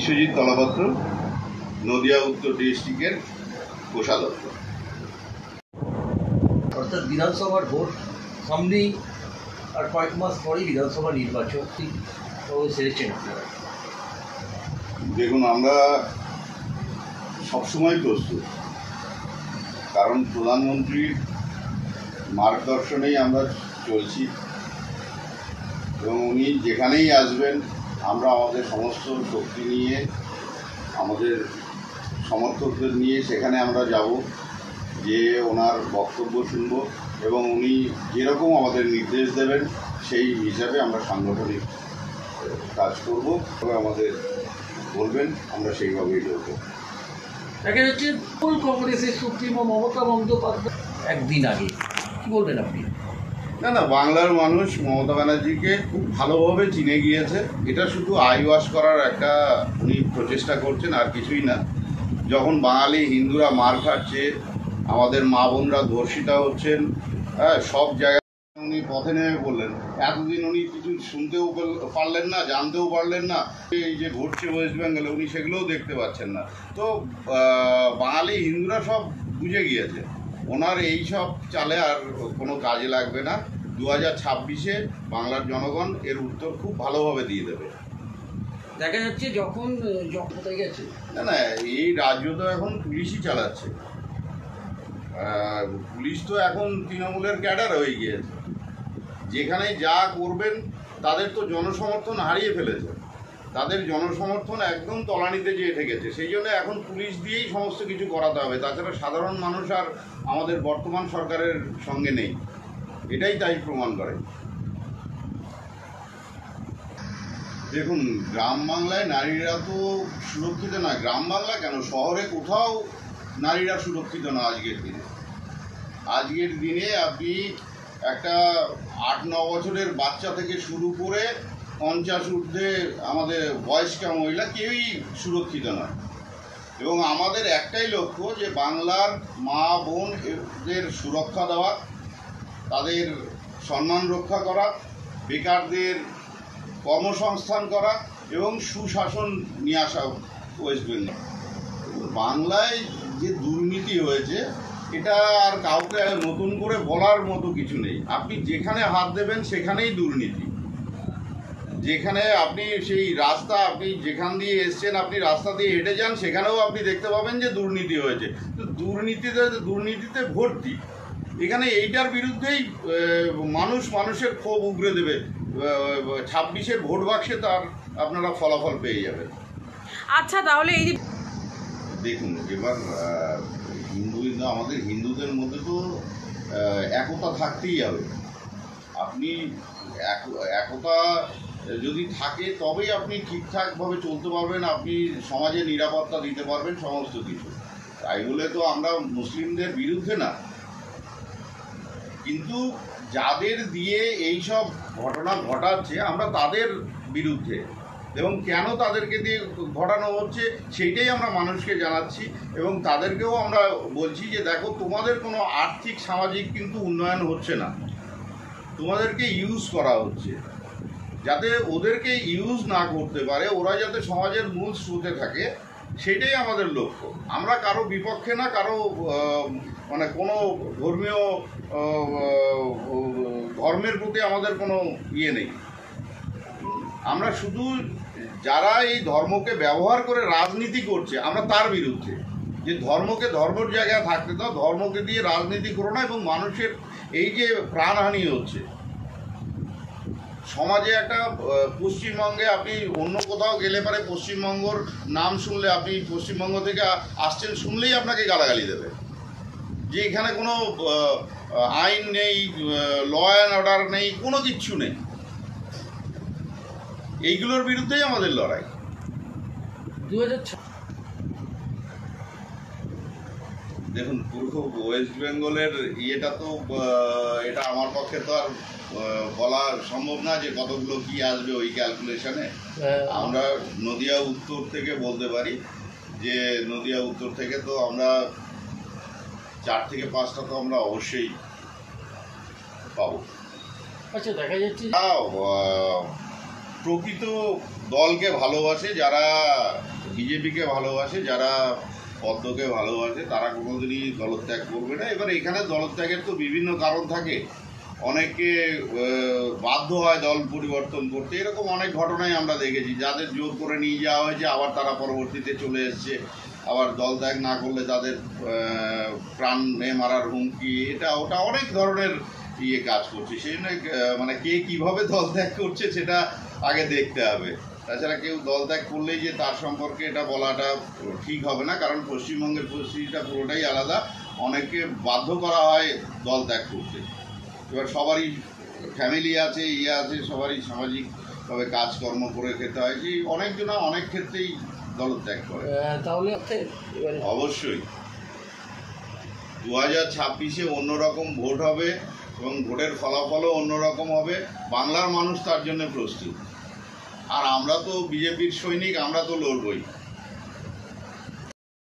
বিশ্বজিৎ তলাপত্র, নদিয়া উত্তর ডিস্ট্রিক্টের কোষাধ্যক্ষ। অর্থাৎ বিধানসভার ভোট সামনেই, আর কয়েক মাস পরেই বিধানসভা নির্বাচন সেরেছেন আপনারা? দেখুন, আমরা সবসময় প্রস্তুত, কারণ প্রধানমন্ত্রীর মার্গদর্শনেই আমরা চলছি এবং উনি যেখানেই আসবেন আমরা আমাদের সমস্ত শক্তি নিয়ে, আমাদের সমর্থকদের নিয়ে সেখানে আমরা যাব, যে ওনার বক্তব্য শুনব এবং উনি যেরকম আমাদের নির্দেশ দেবেন সেই হিসাবে আমরা সাংগঠনিক কাজ করব, তবে আমাদের বলবেন আমরা সেইভাবেই লড়ব। দেখা যাচ্ছে কংগ্রেসের সুপ্রিমো মমতা বন্দ্যোপাধ্যায় একদিন আগে, কী বলবেন আপনি? না, বাংলার মানুষ মমতা ব্যানার্জিকে খুব ভালোভাবে চিনে গিয়েছে। এটা শুধু আই ওয়াশ করার একটা উনি প্রচেষ্টা করছেন, আর কিছুই না। যখন বাঙালি হিন্দুরা মার খাচ্ছে, আমাদের মা বোনরা ধর্ষিতা হচ্ছেন, সব জায়গায় উনি পথে নেমে বললেন। এতদিন উনি কিছু শুনতেও পারলেন না, জানতেও পারলেন না। এই যে ঘটছে ওয়েস্ট বেঙ্গলে, উনি সেগুলোও দেখতে পাচ্ছেন না। তো বাঙালি হিন্দুরা সব বুঝে গিয়েছে ওনার এই সব চালে আর কোনো কাজে লাগবে না। 2026-এ বাংলার জনগণ এর উত্তর খুব ভালোভাবে দিয়ে দেবে। দেখা যাচ্ছে যখন কোথায় গেছে, না, এই রাজ্য তো এখন পুলিশই চালাচ্ছে। পুলিশ তো এখন তৃণমূলের ক্যাডার হয়ে গিয়েছে। যেখানে যা করবেন তাদের তো জনসমর্থন হারিয়ে ফেলেছে, তাদের জনসমর্থন একদম তলানিতে যেয়ে ঠেকেছে। সেই জন্য এখন পুলিশ দিয়েই সমস্ত কিছু করাতে হবে, তাছাড়া সাধারণ মানুষ আর আমাদের বর্তমান সরকারের সঙ্গে নেই। এটাই তাই প্রমাণ করে। দেখুন, গ্রাম বাংলায় নারীরা তো সুরক্ষিত নয়। গ্রাম বাংলা কেন, শহরে কোথাও নারীরা সুরক্ষিত না। আজকের দিনে আপনি একটা 8-9 বছরের বাচ্চা থেকে শুরু করে 50 ঊর্ধ্বে আমাদের বয়স্কা মহিলা কেউই সুরক্ষিত নয়। এবং আমাদের একটাই লক্ষ্য যে বাংলার মা বোন এদের সুরক্ষা দেওয়া, তাদের সম্মান রক্ষা করা, বেকারদের কর্মসংস্থান করা এবং সুশাসন নিয়ে আসা ওয়েস্ট বেঙ্গল। বাংলায় যে দুর্নীতি হয়েছে এটা আর কাউকে নতুন করে বলার মতো কিছু নেই। আপনি যেখানে হাত দেবেন সেখানেই দুর্নীতি। যেখানে আপনি সেই রাস্তা, আপনি যেখান দিয়ে এসছেন, আপনি রাস্তা দিয়ে হেঁটে যান, সেখানেও আপনি দেখতে পাবেন যে দুর্নীতি হয়েছে। তো দুর্নীতিতে ভর্তি। এখানে এইটার বিরুদ্ধেই মানুষের ক্ষোভ উগরে দেবে। 26-এর ভোট বাক্সে তার আপনারা ফলাফল পেয়ে যাবেন। আচ্ছা, তাহলে এই যে দেখুন, এবার আমাদের হিন্দুদের মধ্যে তো একতা থাকতেই হবে। আপনি একতা যদি থাকে তবেই আপনি ঠিকঠাকভাবে চলতে পারবেন, আপনি সমাজে নিরাপত্তা দিতে পারবেন, সমস্ত কিছু। তাই বলে তো আমরা মুসলিমদের বিরুদ্ধে না, কিন্তু যাদের দিয়ে এই সব ঘটনা ঘটাচ্ছে আমরা তাদের বিরুদ্ধে, এবং কেন তাদেরকে দিয়ে ঘটানো হচ্ছে সেইটাই আমরা মানুষকে জানাচ্ছি। এবং তাদেরকেও আমরা বলছি যে দেখো, তোমাদের কোনো আর্থিক সামাজিক কিন্তু উন্নয়ন হচ্ছে না, তোমাদেরকে ইউজ করা হচ্ছে। যাতে ওদেরকে ইউজ না করতে পারে, ওরা যাতে সমাজের মূল স্রোতে থাকে, সেটাই আমাদের লক্ষ্য। আমরা কারো বিপক্ষে না, কারো মানে কোনো ধর্মের প্রতি আমাদের কোনো ইয়ে নেই। আমরা শুধু যারা এই ধর্মকে ব্যবহার করে রাজনীতি করছে আমরা তার বিরুদ্ধে। যে ধর্মকে ধর্মের জায়গায় থাকতে দাও, ধর্মকে দিয়ে রাজনীতি করো না। এবং মানুষের এই যে প্রাণহানি হচ্ছে সমাজে, একটা পশ্চিমবঙ্গে আপনি অন্য কোথাও গেলে পারে পশ্চিমবঙ্গর নাম শুনলে, আপনি পশ্চিমবঙ্গ থেকে আসছেন শুনলেই আপনাকে গালাগালি দেবে, যে এখানে কোনো আইন নেই, ল অ্যান্ড অর্ডার নেই, কোনো কিচ্ছু নেই। এইগুলোর বিরুদ্ধেই আমাদের লড়াই। 2006 দেখুন, পুরো ওয়েস্ট বেঙ্গলের ইয়েটা তো, এটা আমার পক্ষে তো আর বলা সম্ভব না যে কতগুলো কি আসবে ওই ক্যালকুলেশনে। আমরা নদিয়া উত্তর থেকে বলতে পারি যে নদিয়া উত্তর থেকে তো আমরা 4 থেকে 5টা তো আমরা অবশ্যই পাবো। আচ্ছা, দেখা যাচ্ছে প্রকৃত দলকে ভালোবাসে, যারা বিজেপিকে ভালোবাসে, যারা পদ্মকে ভালোবাসে, তারা কোনোদিনই দলত্যাগ করবে না। এবার এখানে দলত্যাগের তো বিভিন্ন কারণ থাকে, অনেকে বাধ্য হয় দল পরিবর্তন করতে, এরকম অনেক ঘটনাই আমরা দেখেছি। যাদের জোর করে নিয়ে যাওয়া হয়েছে আবার তারা পরবর্তীতে চলে এসছে, আবার দল ত্যাগ না করলে তাদের প্রাণে মারার হুমকি, এটা ওটা অনেক ধরনের কাজ করছে। সেই জন্য মানে কে কীভাবে দল ত্যাগ করছে সেটা আগে দেখতে হবে। তাছাড়া কেউ দল ত্যাগ করলেই যে তার সম্পর্কে এটা বলাটা ঠিক হবে না, কারণ পশ্চিমবঙ্গের পরিস্থিতিটা পুরোটাই আলাদা। অনেককে বাধ্য করা হয় দল ত্যাগ করতে। এবার সবারই ফ্যামিলি আছে, আছে, সবারই সামাজিকভাবে কাজকর্ম করে খেতে হয়, যে অনেকজন অনেক ক্ষেত্রেই দলত্যাগ করে। তাহলে অবশ্যই 2026-এ অন্যরকম ভোট হবে এবং ভোটের ফলাফলও অন্যরকম হবে। বাংলার মানুষ তার জন্য প্রস্তুত। আর আমরা তো বিজেপির সৈনিক, আমরা তো লড়বই।